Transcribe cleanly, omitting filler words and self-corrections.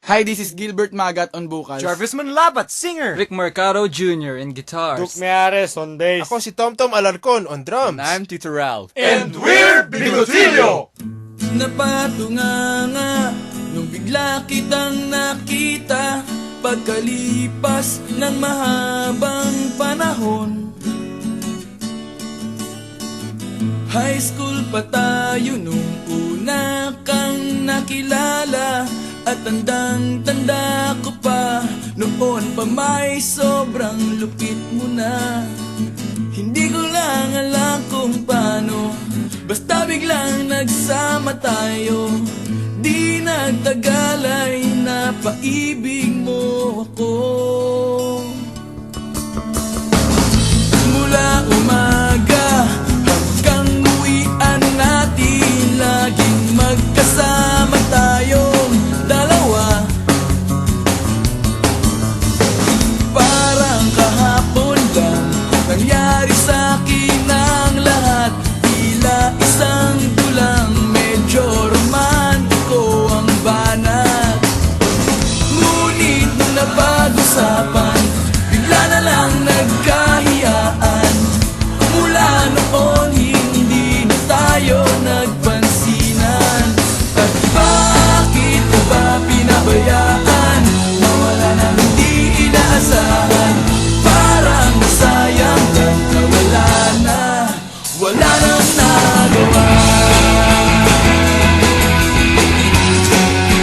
Hi, this is Gilbert Magat on vocals. Jarvis Manlabat, singer. Rick Mercado Jr. in guitars. Duke Meares on bass. Ako si Tomtom Alarcon on drums. I'm Tito Ralph. And we're Bigotillo! Napatunganga nung bigla kitang nakita pagkalipas ng mahabang panahon. High school pa tayo nung una kang nakilala. At tandang-tanda ko pa, noon pa may sobrang lupit mo na. Hindi ko lang alam kung paano, basta biglang nagsama tayo. Di nagtagal ay napaibig mo ako.